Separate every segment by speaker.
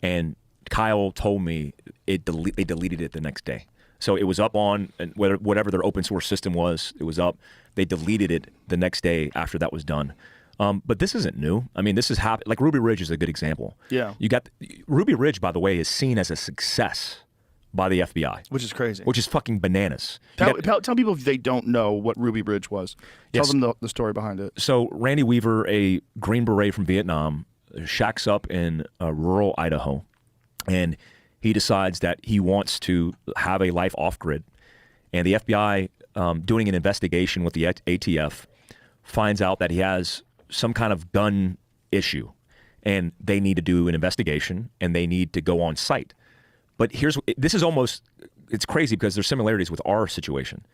Speaker 1: And Kyle told me they deleted it the next day. So it was up on whatever their open source system was. It was up. They deleted it the next day after that was done. But this isn't new. I mean, this is like Ruby Ridge is a good example.
Speaker 2: Yeah.
Speaker 1: You got Ruby Ridge, by the way, is seen as a success by the FBI,
Speaker 2: which is crazy.
Speaker 1: Which is fucking bananas.
Speaker 2: Tell people if they don't know what Ruby Ridge was. Tell them the story behind it.
Speaker 1: So Randy Weaver, a Green Beret from Vietnam, shacks up in rural Idaho, and he decides that he wants to have a life off grid. And the FBI, doing an investigation with the ATF, finds out that he has some kind of gun issue, and they need to do an investigation, and they need to go on site. But this is almost, it's crazy because there's similarities with our situation.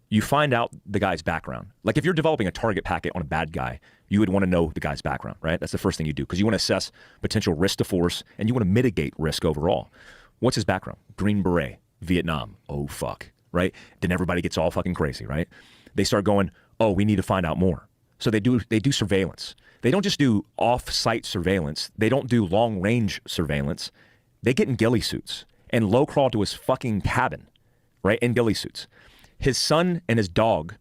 Speaker 1: You find out the guy's background. Like if you're developing a target packet on a bad guy, you would want to know the guy's background, right? That's the first thing you do because you want to assess potential risk to force and you want to mitigate risk overall. What's his background? Green Beret, Vietnam. Oh, fuck, right? Then everybody gets all fucking crazy, right? They start going, oh, we need to find out more. So they do surveillance. They don't just do off-site surveillance. They don't do long-range surveillance. They get in ghillie suits and low crawl to his fucking cabin, right, in ghillie suits. His son and his dog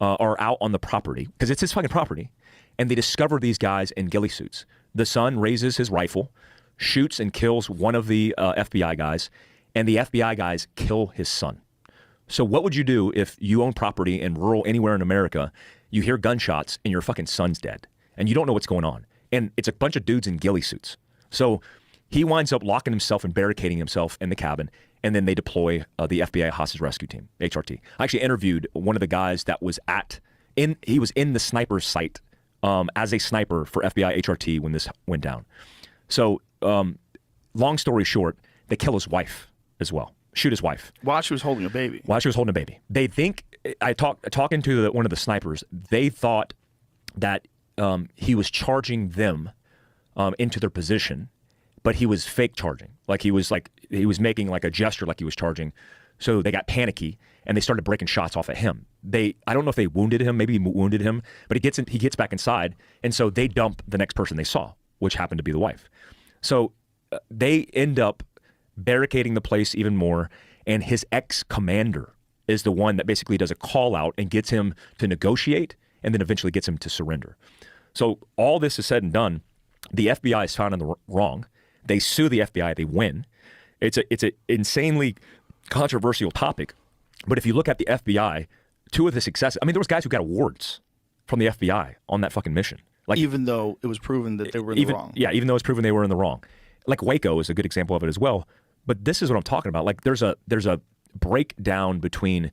Speaker 1: are out on the property, because it's his fucking property, and they discover these guys in ghillie suits. The son raises his rifle, shoots and kills one of the FBI guys, and the FBI guys kill his son. So what would you do if you own property in rural anywhere in America, you hear gunshots, and your fucking son's dead, and you don't know what's going on? And it's a bunch of dudes in ghillie suits. So he winds up locking himself and barricading himself in the cabin, and then they deploy the FBI Hostage Rescue Team, HRT. I actually interviewed one of the guys that was he was in the sniper site as a sniper for FBI HRT when this went down. So long story short, they kill his wife as well, shoot his wife.
Speaker 2: While she was holding a baby.
Speaker 1: While she was holding a baby. They think, talking to one of the snipers, they thought that he was charging them into their position, but he was fake charging. He was making like a gesture like he was charging. So they got panicky and they started breaking shots off at him. I don't know if they wounded him, maybe wounded him, but he gets back inside. And so they dump the next person they saw, which happened to be the wife. So they end up barricading the place even more. And his ex-commander is the one that basically does a call out and gets him to negotiate and then eventually gets him to surrender. So all this is said and done, the FBI is found in the wrong. They sue the FBI, they win. It's an insanely controversial topic. But if you look at the FBI, two of the successes, I mean, there was guys who got awards from the FBI on that fucking mission.
Speaker 2: Even though it was proven that they were in the wrong.
Speaker 1: Yeah, even though it's proven they were in the wrong. Like Waco is a good example of it as well. But this is what I'm talking about. Like there's a breakdown between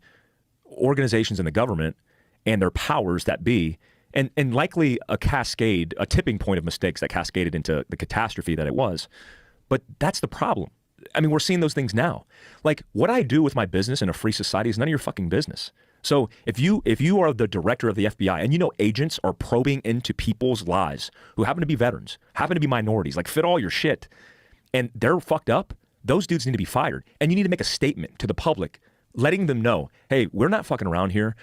Speaker 1: organizations in the government and their powers that be, and likely a tipping point of mistakes that cascaded into the catastrophe that it was. But that's the problem. I mean, we're seeing those things now. Like what I do with my business in a free society is none of your fucking business. So if you are the director of the FBI and you know agents are probing into people's lives who happen to be veterans, happen to be minorities, like fit all your shit, and they're fucked up, those dudes need to be fired. And you need to make a statement to the public letting them know, hey, we're not fucking around here.